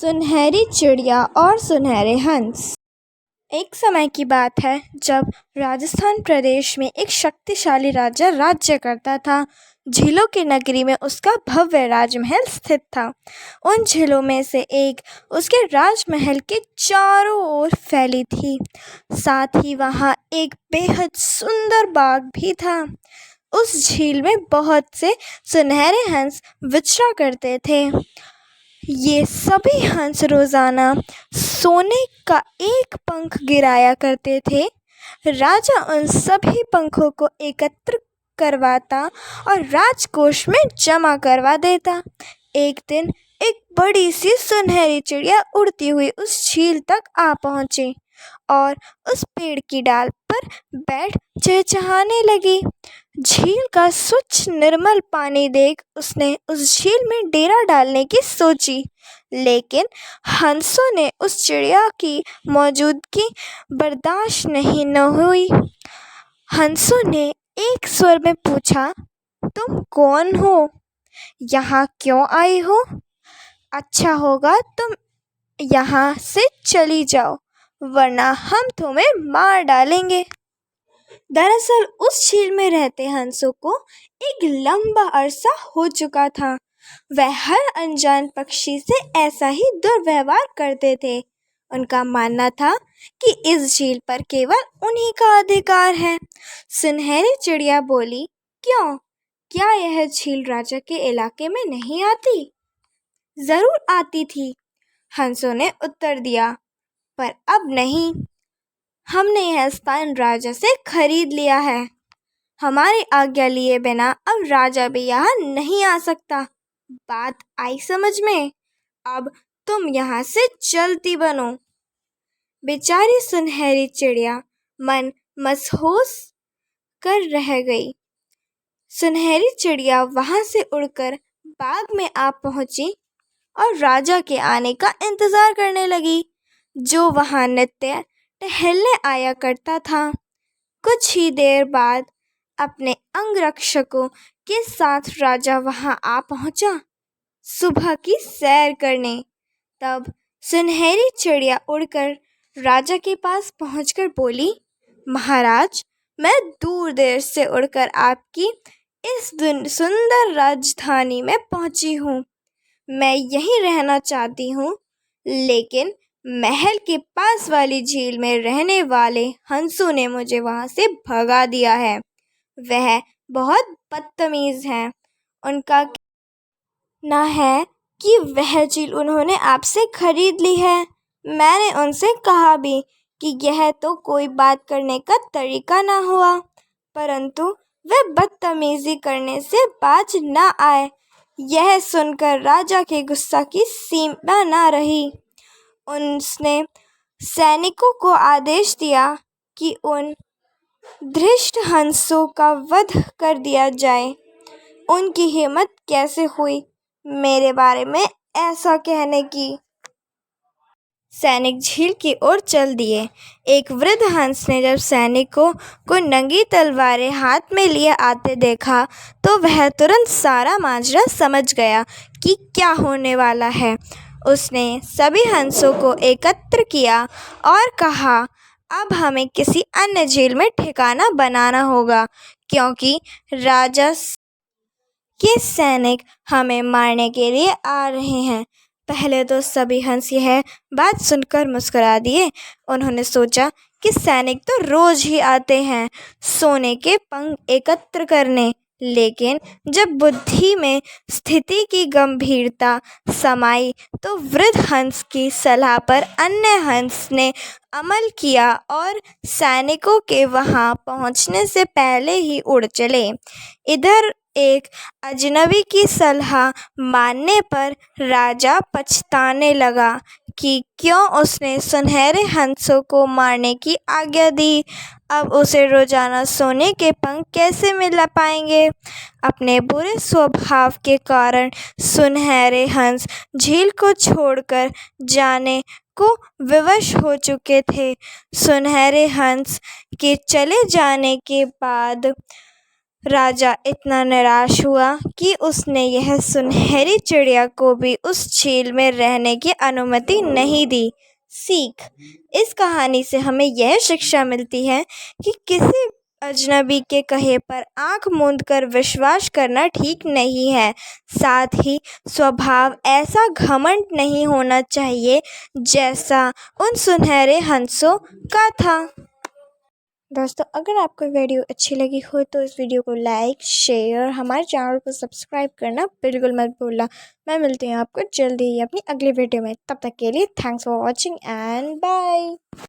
सुनहरी चिड़िया और सुनहरे हंस। एक समय की बात है जब राजस्थान प्रदेश में एक शक्तिशाली राजा राज्य करता था। झीलों की नगरी में उसका भव्य राजमहल स्थित था। उन झीलों में से एक उसके राजमहल के चारों ओर फैली थी। साथ ही वहाँ एक बेहद सुंदर बाग भी था। उस झील में बहुत से सुनहरे हंस विचरा करते थे। ये सभी हंस रोजाना सोने का एक पंख गिराया करते थे। राजा उन सभी पंखों को एकत्र करवाता और राजकोष में जमा करवा देता। एक दिन एक बड़ी सी सुनहरी चिड़िया उड़ती हुई उस झील तक आ पहुंची और उस पेड़ की डाल पर बैठ चहचहाने लगी। झील का स्वच्छ निर्मल पानी देख उसने उस झील में डेरा डालने की सोची, लेकिन हंसों ने उस चिड़िया की मौजूदगी बर्दाश्त नहीं न हुई। हंसों ने एक स्वर में पूछा, तुम कौन हो? यहाँ क्यों आई हो? अच्छा होगा तुम यहाँ से चली जाओ, वरना हम तुम्हें मार डालेंगे। दरअसल उस झील में रहते हंसों को एक लंबा अरसा हो चुका था। वह हर अनजान पक्षी से ऐसा ही दुर्व्यवहार करते थे। उनका मानना था कि इस झील पर केवल उन्हीं का अधिकार है। सुनहरी चिड़िया बोली, क्यों? क्या यह झील राजा के इलाके में नहीं आती? जरूर आती थी, हंसों ने उत्तर दिया, पर अब नहीं। हमने यह स्थान राजा से खरीद लिया है। हमारी आज्ञा लिए बिना अब राजा भी यहाँ नहीं आ सकता। बात आई समझ में? अब तुम यहाँ से चलती बनो। बेचारी सुनहरी चिड़िया मन मसहूस कर रह गई। सुनहरी चिड़िया वहां से उड़कर बाग में आ पहुंची और राजा के आने का इंतजार करने लगी, जो वहां नित्य टहलने आया करता था। कुछ ही देर बाद अपने अंगरक्षकों के साथ राजा वहां आ पहुंचा, सुबह की सैर करने। तब सुनहरी चिड़िया उड़कर राजा के पास पहुंचकर बोली, महाराज, मैं दूर देश से उड़कर आपकी इस सुंदर राजधानी में पहुंची हूँ। मैं यहीं रहना चाहती हूँ, लेकिन महल के पास वाली झील में रहने वाले हंसों ने मुझे वहां से भगा दिया है। वह बहुत बदतमीज हैं। उनका कहना है कि वह झील उन्होंने आपसे खरीद ली है। मैंने उनसे कहा भी कि यह तो कोई बात करने का तरीका ना हुआ, परंतु वह बदतमीजी करने से बाज ना आए। यह सुनकर राजा के गुस्सा की सीमा ना रही। उसने सैनिकों को आदेश दिया कि उन धृष्ट हंसों का वध कर दिया जाए। उनकी हिम्मत कैसे हुई मेरे बारे में ऐसा कहने की। सैनिक झील की ओर चल दिए। एक वृद्ध हंस ने जब सैनिकों को नंगी तलवारें हाथ में लिए आते देखा तो वह तुरंत सारा माजरा समझ गया कि क्या होने वाला है। उसने सभी हंसों को एकत्र किया और कहा, अब हमें किसी अन्य झील में ठिकाना बनाना होगा, क्योंकि राजा के सैनिक हमें मारने के लिए आ रहे हैं। पहले तो सभी हंस यह बात सुनकर मुस्कुरा दिए। उन्होंने सोचा कि सैनिक तो रोज ही आते हैं सोने के पंख एकत्र करने, लेकिन जब बुद्धि में स्थिति की गंभीरता समाई तो वृद्ध हंस की सलाह पर अन्य हंस ने अमल किया और सैनिकों के वहां पहुंचने से पहले ही उड़ चले। इधर एक अजनबी की सलाह मानने पर राजा पछताने लगा कि क्यों उसने सुनहरे हंसों को मारने की आज्ञा दी। अब उसे रोजाना सोने के पंख कैसे मिल पाएंगे? अपने बुरे स्वभाव के कारण सुनहरे हंस झील को छोड़कर जाने को विवश हो चुके थे। सुनहरे हंस के चले जाने के बाद राजा इतना निराश हुआ कि उसने यह सुनहरी चिड़िया को भी उस झील में रहने की अनुमति नहीं दी। सीख: इस कहानी से हमें यह शिक्षा मिलती है कि किसी अजनबी के कहे पर आंख मूंद कर विश्वास करना ठीक नहीं है। साथ ही स्वभाव ऐसा घमंड नहीं होना चाहिए जैसा उन सुनहरे हंसों का था। दोस्तों, अगर आपको वीडियो अच्छी लगी हो तो इस वीडियो को लाइक, शेयर, हमारे चैनल को सब्सक्राइब करना बिल्कुल मत भूलना। मैं मिलती हूँ आपको जल्दी ही अपनी अगली वीडियो में। तब तक के लिए thanks for watching and bye.